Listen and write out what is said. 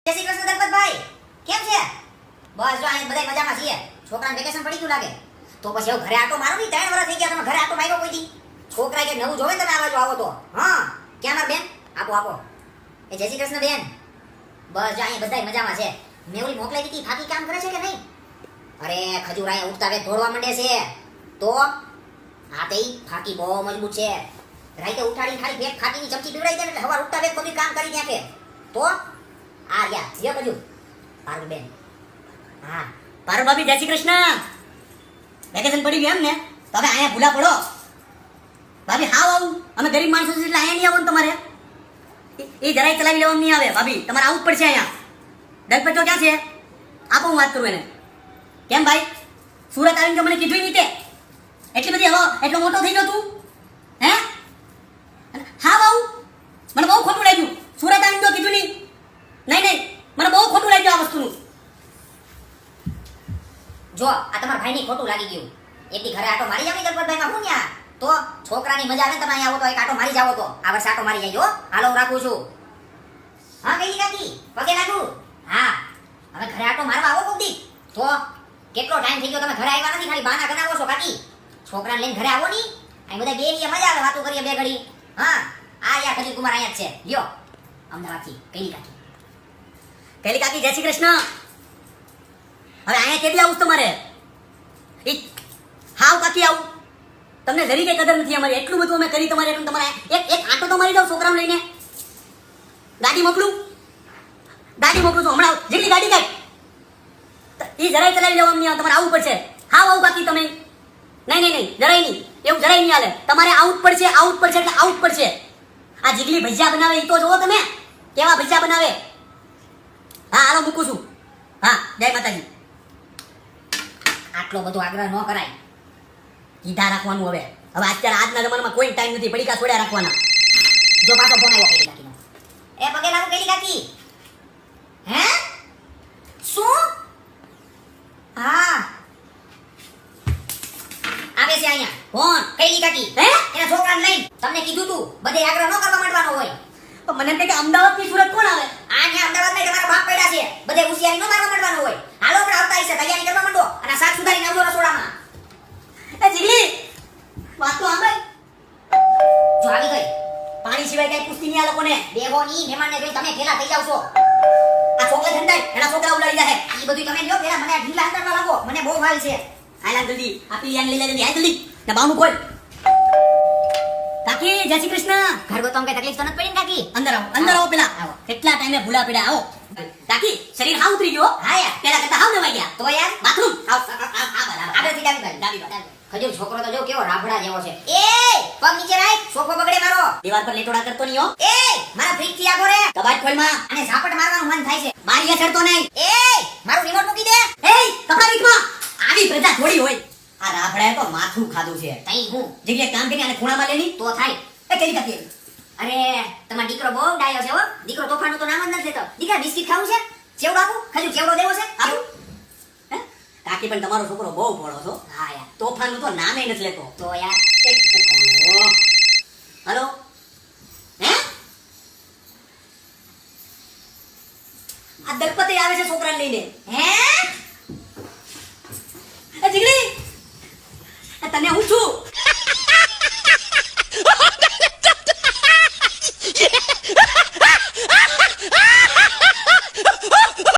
જય શ્રી કૃષ્ણ દલપતભાઈ, કેમ છે? બસ જો અહીં બધાય મજામાં છીએ. છોકરાને વેકેશન પડી ગયું લાગે. તો પછી હવે ઘરે આટો મારો ની 3 વર્ષ થઈ ગયા તમે ઘરે આટો માર્યો કોઈ દી? છોકરા કે નવું જોવે તમે આ બાજુ આવો તો. હા, ક્યાં માર બેન? આપો. એ જય શ્રી કૃષ્ણ બેન. બસ જો અહીં બધાય મજામાં છે. મેં ઓલી મોકલાઈ દીધી ફાકી કામ કરે છે કે નહીં? અરે ખજૂર અહીંયા ઉઠતા વે દોડવા માંડે છે. તો આ તે ફાકી બહુ મજબૂત છે. રાતે ઉઠાડી ખાલી બે ફાકીની ચમચી પીવડાઈ દે એટલે હવાર ઉઠતા વે બધું કામ કરી નાખે. તો આ યા જે બધું પારું બેન. હા પારું ભાભી જય શ્રી કૃષ્ણ. વેકેશન પડી ગયું એમ ને? તો હવે અહીંયા ભૂલા પડો ભાભી. હાવ આવું અમે ગરીબ માણસો છે એટલે અહીંયા નહીં આવવાનું તમારે. એ જરાય ચલાવી લેવાનું નહીં આવે ભાભી, તમારે આવવું જ પડશે અહીંયા. દલપતો ક્યાં છે? આપો હું વાત કરું એને. કેમ ભાઈ સુરત આવીને મને કીધું નહીં તે? એટલી બધી હવે એટલો મોટો થઈ ગયો તું હે? હા આવું મને બહુ ખોટું લાગ્યું. સુરત આવીને તો કીધું નહીં. નહીં મને બહુ ખોટું લાગ્યું આ વસ્તુનું. જો આ તમારા ભાઈને ખોટું લાગી ગયું. એકથી ઘરે આટો મારી જાવ ને દલપતભાઈ માં હું ન્યા તો છોકરાની મજા આવે ને તમે અહીંયા આવો તો એક આટો મારી જાવ તો આ વર્ષે આટો મારી જાય. હાલો હું રાખું છું. હા કઈ કાકી પગે લાગુ. હા હવે ઘરે આટો મારવા આવો કોક દી. તો કેટલો ટાઈમ થઈ ગયો તમે ઘરે આવ્યા નથી, ખાલી બહાના કરાવો છો કાકી. છોકરાને લઈને ઘરે આવો ની, અહીં બધા બેહીએ મજા આવે, વાતો કરીએ બે ઘડી. હા આ યા ખજૂર કુમાર અહીંયા જ છે. લ્યો અમદાવાદથી કઈ કાકી. પહેલી કાકી જય શ્રી કૃષ્ણ. હવે અહીંયા કેદી આવું તમારે? હાવ કાકી આવું તમને જરી કઈ કદર નથી અમારી. એટલું બધું અમે કરી તમારે એટલું તમારે એક આંટો તો મારી જાવ છોકરાને લઈને. ગાડી મોકલું છું હમણાં. જેટલી ગાડી કાઢ એ જરાય ચલાવી લેવાનું નહીં આવે, તમારે આવવું પડશે. હાવ આવું કાકી તમે. નહીં જરાય નહીં, એવું જરાય નહીં હાલે. તમારે આવું જ પડશે એટલે આવું જ પડશે. આ જીગલી ભજીયા બનાવે એ તો જોવો તમે કેવા ભજીયા બનાવે. હા હાલો મૂકું છું. હા જય માતાજી. આટલો બધો આગ્રહ ન કરાય. કીધા રાખવાનું. હવે અત્યારે આજના જમાનામાં કોઈ ટાઈમ નથી પડીકા છોડ્યા રાખવાના. જો પાછો ફોન આવ્યો પેલી કાકીનો. એ પગે લાગુ પેલી કાકી. હે શું? હા આવે છે અહીંયા. કોણ? પેલી કાકી. હે એના છોકરાને લઈને તમને કીધું તું બધે આગ્રહ ન કરવા માંડવાનો હોય. પણ મને એમ થાય કે અમદાવાદ થી સુરત કોણ આવે? આ ને અમદાવાદમાં તમારા બાપ પડ્યા છે, બધે હોશિયારી ન મારવા માંડવાનો હોય. હાલો આપણે આવતા હશે તૈયારી કરવા માંડો અને શાક સુધારીને આવજો રસોડામાં. એ જીગલી વાત તો સાંભળ. જો આવી ગઈ. પાણી સિવાય કઈ પૂછતી નહીં આ લોકોને. બેગો ની મહેમાનને જોઈ તમે ફેલા થઈ જાવ છો. આ છોકરા ઠંડાય એના છોકરા ઉલાડી જાય. ઈ બધું તમે લ્યો પેલા મને આ ઢીલા અંતરમાં લાગો, મને બહુ વાલ છે. આલા જલ્દી આપી યાન લઈ લે જલ્દી. આ જલ્દી ના બાનું ખોલ. કાકી જય શ્રી કૃષ્ણ. ઘર ગોતમ કઈ તકલીફ તો નથી પડી ને કાકી? અંદર આવો પેલા. આવો. કેટલા ટાઈમે ભૂલા પડ્યા. આવો કાકી શરીર હાવ ઉતરી ગયો. હા યાર પેલા કરતા હાવ નવાઈ ગયા. તો યાર બાથરૂમ આવ આગળથી ડાબી બાજુ. ખજૂર છોકરો તો જો કેવો રાભડા જેવો છે. એ પગ નીચે રાખ, સોફો બગડે મારો. દીવાલ પર લેટોડા કરતો નહીં હો. એ મારા ફ્રીજ થી આગો રે. કબાટ ખોલ માં. અને ઝાપટ મારવાનું મન થાય છે. બારીએ ચડતો નહીં. એ મારું રિમોટ મૂકી દે. એ કપડા વીખમાં આવી પ્રજા થોડી હોય. આ રાભડાએ તો માથું ખાધું છે. તઈ હું જગ્યાએ કામ કરીને આને ખૂણામાં લેની તો થાય. એ કેલી કાકી. અરે તમારો દીકરો બહુ ડાયો છે હો. દીકરો તોફાનનું તો નામ જ નથી લેતો. દીકરા બિસ્કિટ ખાવું છે? ચેવડો આપું? ખજૂર ચેવડો દેવો છે? આપું? હે કાકી પણ તમારો છોકરો બહુ ભોળો છો. હા યાર તોફાનનું તો નામે નથી લેતો. તો યાર હેલો હે આ દલપતિ આવે છે છોકરાને લઈને. હે એ જીગલી તને હું છું